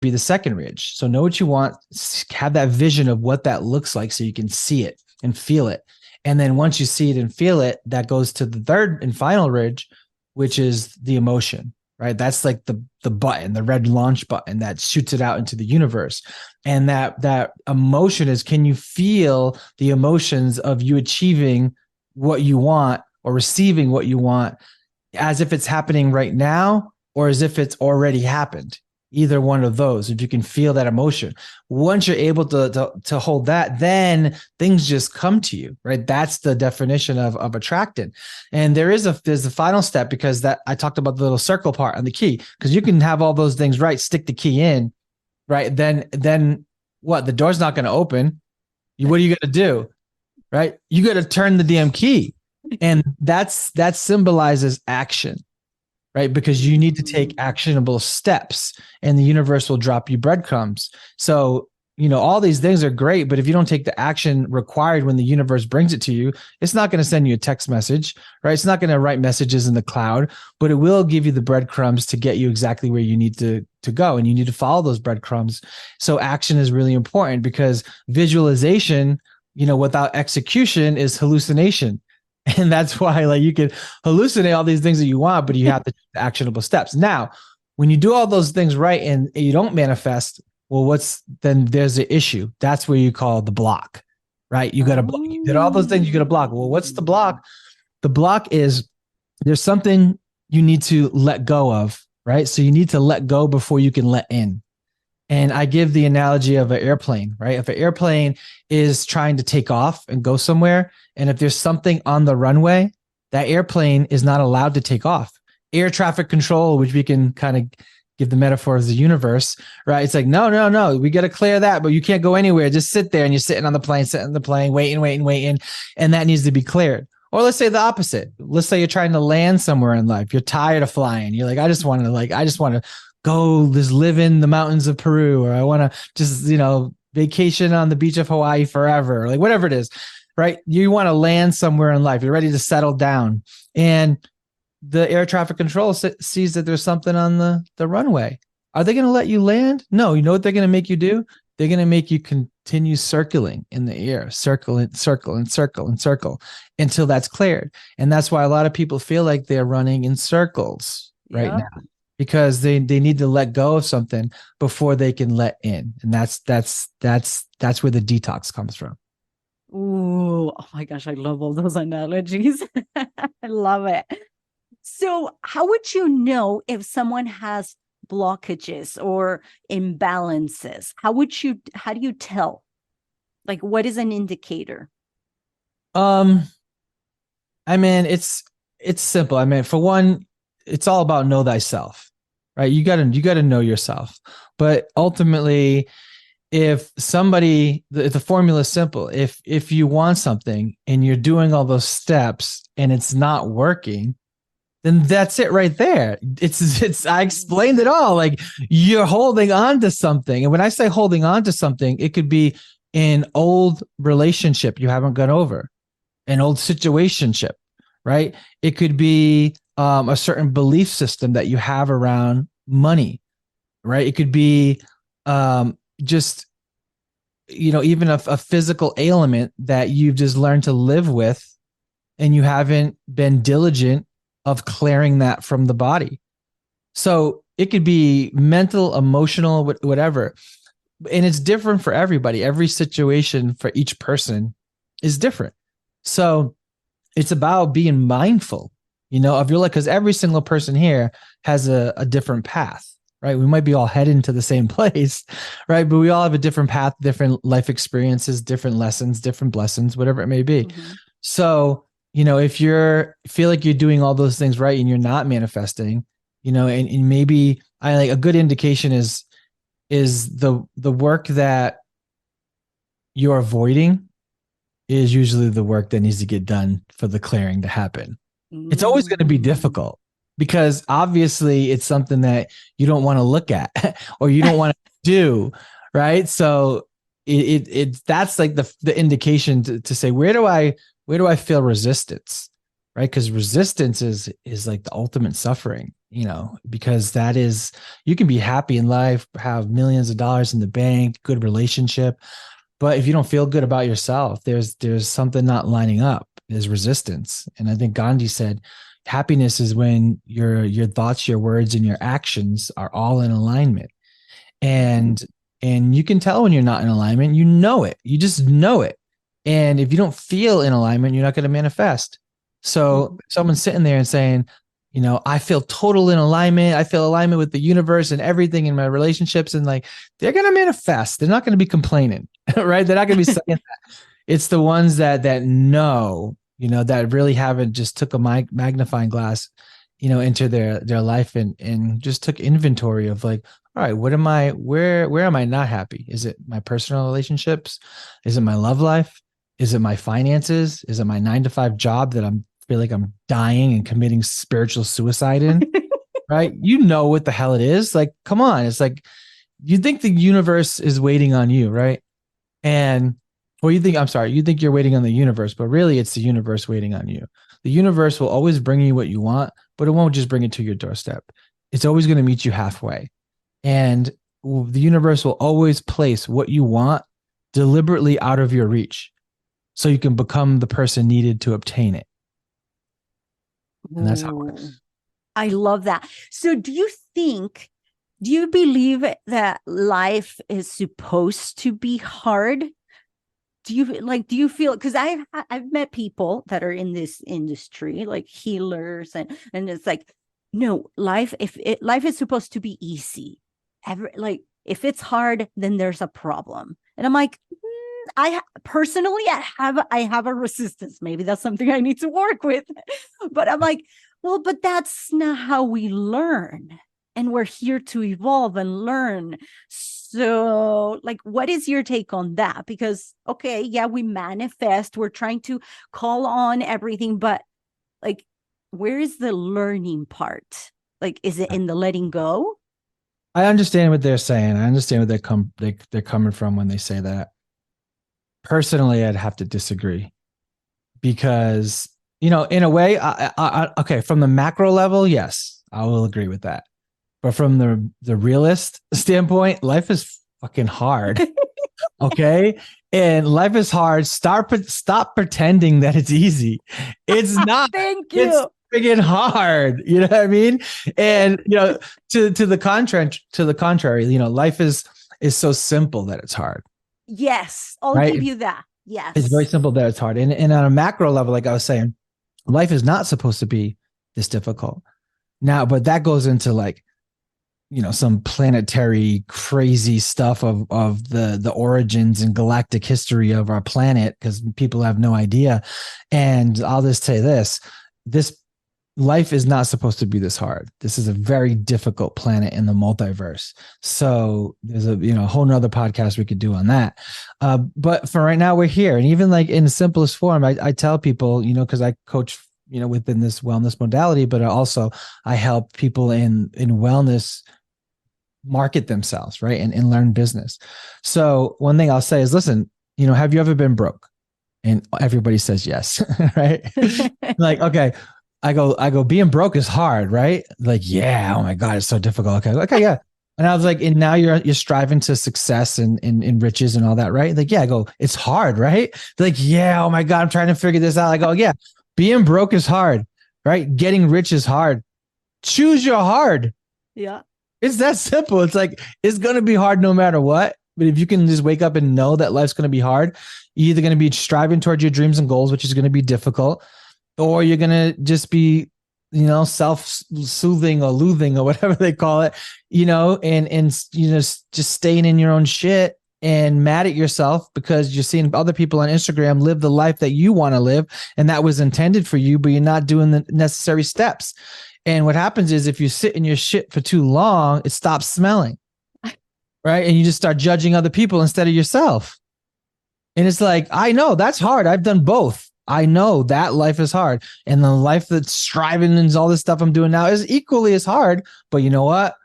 be the second ridge. So know what you want, have that vision of what that looks like so you can see it and feel it. And then once you see it and feel it, that goes to the third and final ridge, which is the emotion, right? That's like the button, the red launch button that shoots it out into the universe. And that emotion is, can you feel the emotions of you achieving what you want or receiving what you want as if it's happening right now or as if it's already happened? Either one of those, if you can feel that emotion. Once you're able to hold that, then things just come to you, right? That's the definition of attracting. And there's a final step, because that I talked about the little circle part on the key, because you can have all those things right, stick the key in, right? Then what? The door's not going to open. What are you going to do, right? You got to turn the damn key, and that symbolizes action. Right? Because you need to take actionable steps, and the universe will drop you breadcrumbs. So, all these things are great, but if you don't take the action required when the universe brings it to you, it's not going to send you a text message, right? It's not going to write messages in the cloud, but it will give you the breadcrumbs to get you exactly where you need to go. And you need to follow those breadcrumbs. So action is really important, because visualization, without execution is hallucination. And that's why, like, you can hallucinate all these things that you want, but you have to take the actionable steps. Now, when you do all those things right and you don't manifest, well, then there's the issue. That's where you call the block, right? You got to block. You did all those things, you got to block. Well, what's the block? The block is there's something you need to let go of, right? So you need to let go before you can let in. And I give the analogy of an airplane, right? If an airplane is trying to take off and go somewhere, and if there's something on the runway, that airplane is not allowed to take off. Air traffic control, which we can kind of give the metaphor of the universe, right? It's like, no, we got to clear that, but you can't go anywhere. Just sit there, and you're sitting on the plane, waiting, and that needs to be cleared. Or let's say the opposite. Let's say you're trying to land somewhere in life. You're tired of flying. You're like, I just want to go just live in the mountains of Peru, or I want to just, vacation on the beach of Hawaii forever, like whatever it is, right? You want to land somewhere in life. You're ready to settle down. And the air traffic control sees that there's something on the runway. Are they going to let you land? No. You know what they're going to make you do? They're going to make you continue circling in the air, circle until that's cleared. And that's why a lot of people feel like they're running in circles right now, because they need to let go of something before they can let in. And that's where the detox comes from. Ooh, oh my gosh, I love all those analogies. I love it. So how would you know if someone has blockages or imbalances? How do you tell? Like, what is an indicator? I mean, it's simple. I mean, for one, it's all about know thyself, right? You got to know yourself. But ultimately, if the formula is simple. If you want something and you're doing all those steps and it's not working, then that's it right there. I explained it all. Like, you're holding on to something. And when I say holding on to something, it could be an old relationship you haven't gone over, an old situationship, right? It could be a certain belief system that you have around money, right? It could be just, even a physical ailment that you've just learned to live with, and you haven't been diligent of clearing that from the body. So it could be mental, emotional, whatever. And it's different for everybody. Every situation for each person is different. So it's about being mindful, of your life, because every single person here has a different path, right? We might be all heading to the same place, right? But we all have a different path, different life experiences, different lessons, different blessings, whatever it may be. Mm-hmm. So, if feel like you're doing all those things right and you're not manifesting, and maybe a good indication is the work that you're avoiding is usually the work that needs to get done for the clearing to happen. Mm-hmm. It's always going to be difficult, because obviously it's something that you don't want to look at or you don't want to do, right? So that's like the indication to say, where do I feel resistance? right? Because resistance is like the ultimate suffering, because that is, you can be happy in life, have millions of dollars in the bank, good relationship, but if you don't feel good about yourself, there's something not lining up. There's resistance. And I think Gandhi said happiness is when your thoughts, your words, and your actions are all in alignment. And you can tell when you're not in alignment. You know it. You just know it. And if you don't feel in alignment, you're not going to manifest. So someone's sitting there and saying, I feel total in alignment. I feel alignment with the universe and everything in my relationships. And like, they're going to manifest. They're not going to be complaining, right? They're not going to be saying that. It's the ones that know, that really haven't just took a magnifying glass, into their life and just took inventory of like, all right, where am I not happy? Is it my personal relationships? Is it my love life? Is it my finances? Is it my 9-to-5 job that feel like I'm dying and committing spiritual suicide in? Right? You know what the hell it is. Like, come on. It's like, you think the universe is waiting on you, right? You think you're waiting on the universe, but really it's the universe waiting on you. The universe will always bring you what you want, but it won't just bring it to your doorstep. It's always going to meet you halfway. And the universe will always place what you want deliberately out of your reach so you can become the person needed to obtain it. And that's how it works. I love that. So do you believe that life is supposed to be hard? Do you feel, because I've met people that are in this industry, like healers, and it's like, no, life is supposed to be easy. If it's hard, then there's a problem. And I'm like, I personally have a resistance. Maybe that's something I need to work with. But I'm like, well, but that's not how we learn. And we're here to evolve and learn. So, like, what is your take on that? Because, okay, yeah, we manifest, we're trying to call on everything, but like, where is the learning part? Like, is it in the letting go? I understand what they're saying. I understand where they're coming from when they say that. Personally, I'd have to disagree because, in a way, okay, from the macro level, yes, I will agree with that. But from the realist standpoint, life is fucking hard. Okay. And life is hard. Stop pretending that it's easy. It's not. Thank you. It's friggin' hard. You know what I mean? And to the contrary, life is so simple that it's hard. Yes, I'll give you that. Yes. It's very simple that it's hard. And on a macro level, like I was saying, life is not supposed to be this difficult. Now, but that goes into like, some planetary crazy stuff of the origins and galactic history of our planet, because people have no idea. And I'll just say this life is not supposed to be this hard. This is a very difficult planet in the multiverse. So there's a whole nother podcast we could do on that. But for right now, we're here. And even like in the simplest form, I tell people, because I coach, within this wellness modality, but I help people in wellness market themselves, right? And learn business. So one thing I'll say is, listen, have you ever been broke? And everybody says yes, right? Like, okay. I go, being broke is hard, right? Like, yeah, oh my God, it's so difficult. Okay, yeah. And I was like, and now you're striving to success and riches and all that, right? Like, yeah, I go, it's hard, right? They're like, yeah, oh my God, I'm trying to figure this out. I go, yeah, being broke is hard, right? Getting rich is hard. Choose your hard. Yeah. It's that simple. It's like, it's going to be hard no matter what. But if you can just wake up and know that life's going to be hard, you're either going to be striving towards your dreams and goals, which is going to be difficult, or you're going to just be, self-soothing or loothing or whatever they call it, and just staying in your own shit and mad at yourself because you're seeing other people on Instagram live the life that you want to live. And that was intended for you, but you're not doing the necessary steps. And what happens is if you sit in your shit for too long, it stops smelling, right? And you just start judging other people instead of yourself. And it's like, I know that's hard. I've done both. I know that life is hard. And the life that's striving and all this stuff I'm doing now is equally as hard. But you know what?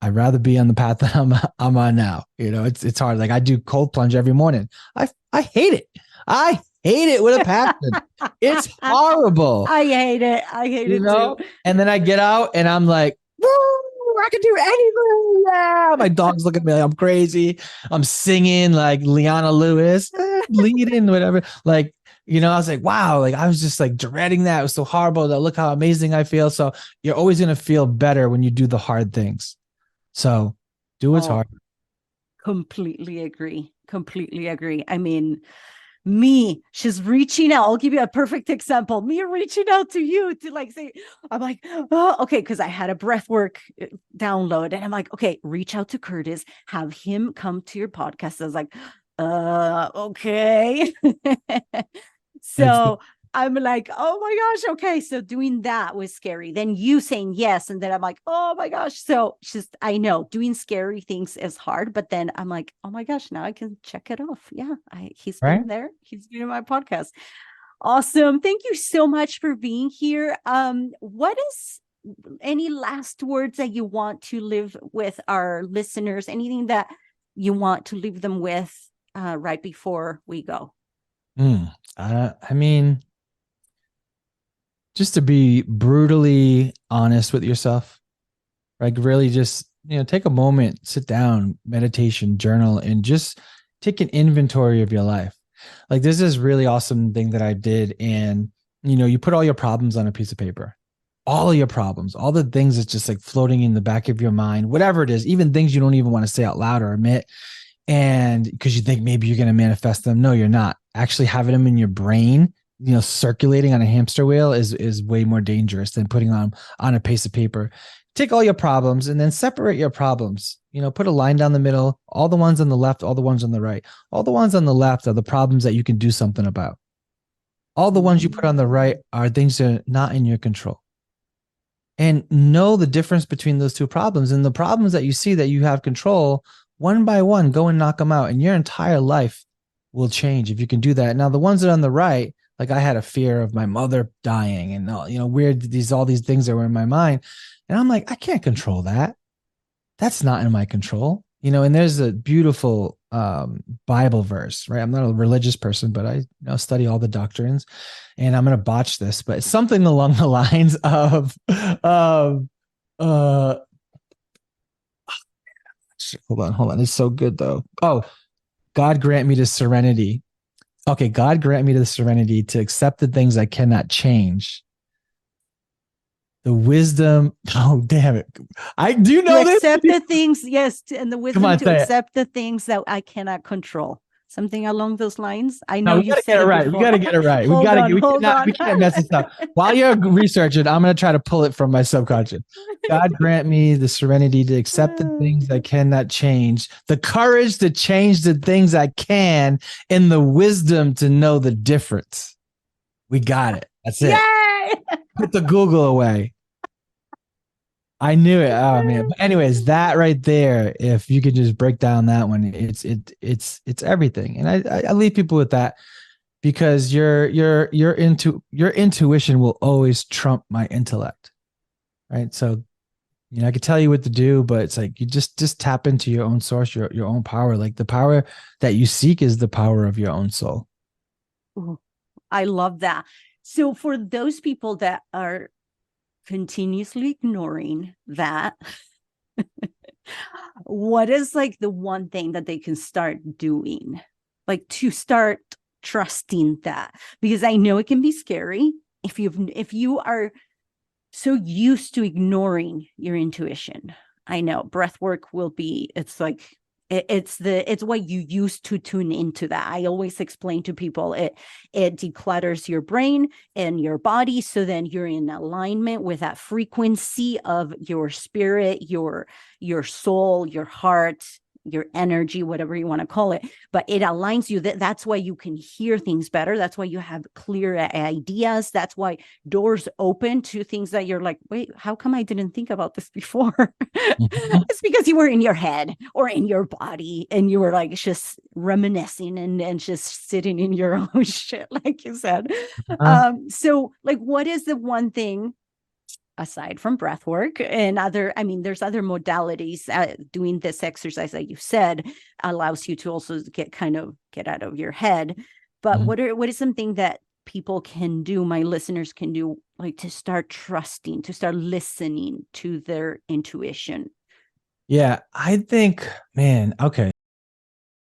I'd rather be on the path that I'm on now. It's hard. Like I do cold plunge every morning. I hate it. I hate it with a passion. It's horrible, I hate it. I hate you it too. know? And then I get out and I'm like, woo, I can do anything. Yeah. My dog's looking at me like I'm crazy. I'm singing like Leona Lewis, leading, whatever. Like, I was like, wow, like I was just like dreading that. It was so horrible. That look how amazing I feel. So you're always going to feel better when you do the hard things. So do what's Oh, hard. completely agree. Completely agree. I mean, me, she's reaching out. I'll give you a perfect example. Me reaching out to you to like say, I'm like, oh, okay, because I had a breathwork download, and I'm like, okay, reach out to Kurtis, have him come to your podcast. I was like, okay. It's So I'm like, oh my gosh, okay. So doing that was scary. Then you saying yes. And then I'm like, oh my gosh. So just, I know doing scary things is hard, but then I'm like, oh my gosh, now I can check it off. Yeah. He's right. been there. He's been in my podcast. Awesome. Thank you so much for being here. What is any last words that you want to live with our listeners? Anything that you want to leave them with right before we go? I mean, just to be brutally honest with yourself, like really just, take a moment, sit down, meditation, journal, and just take an inventory of your life. Like there's this really awesome thing that I did. And, you put all your problems on a piece of paper, all your problems, all the things that's just like floating in the back of your mind, whatever it is, even things you don't even want to say out loud or admit. And because you think maybe you're going to manifest them. No, you're not. Actually having them in your brain, circulating on a hamster wheel is way more dangerous than putting on a piece of paper. Take all your problems and then separate your problems. Put a line down the middle, all the ones on the left, all the ones on the right. All the ones on the left are the problems that you can do something about. All the ones you put on the right are things that are not in your control. And know the difference between those two problems. And the problems that you see that you have control, one by one, go and knock them out. And your entire life will change if you can do that. Now, the ones that are on the right, like I had a fear of my mother dying and all these things that were in my mind. And I'm like, I can't control that. That's not in my control. And there's a beautiful Bible verse, right? I'm not a religious person, but I study all the doctrines, and I'm going to botch this, but it's something along the lines of, um, uh, hold on. It's so good though. Oh, God grant me the serenity. Okay. God grant me the serenity to accept the things I cannot change. The wisdom. Oh, damn it. I do To know this. accept the things, yes, and the Come wisdom on, to say it. accept the things that I cannot control. Something along those lines. I No, know we you've gotta get said it it right. We before. gotta get it right. We Hold gotta on, we hold cannot on. we can't mess this up. While you're researching, I'm gonna try to pull it from my subconscious. God grant me the serenity to accept the things I cannot change, the courage to change the things I can, and the wisdom to know the difference. We got it. That's it. Yay! Put the Google away. I knew it. Oh man. But anyways, that right there, if you could just break down that one, it's everything. And I leave people with that because your intuition will always trump my intellect. Right. So, I could tell you what to do, but it's like you just tap into your own source, your own power. Like the power that you seek is the power of your own soul. Ooh, I love that. So for those people that are continuously ignoring that, what is like the one thing that they can start doing, like to start trusting that? Because I know it can be scary if you are so used to ignoring your intuition. I know breath work will be, it's like it's what you used to tune into. That I always explain to people, it declutters your brain and your body, so then you're in alignment with that frequency of your spirit, your soul, your heart, your energy, whatever you want to call it. But it aligns you. That's why you can hear things better. That's why you have clear ideas. That's why doors open to things that you're like, wait, how come I didn't think about this before? Mhm. It's because you were in your head or in your body and you were like just reminiscing and just sitting in your own shit, like you said. Uh, So like, what is the one thing aside from breath work and other, I mean, there's other modalities, doing this exercise that you said allows you to also get out of your head. But Mhm. what is something that people can do, my listeners can do, like to start trusting, to start listening to their intuition? Yeah, I think, man, okay.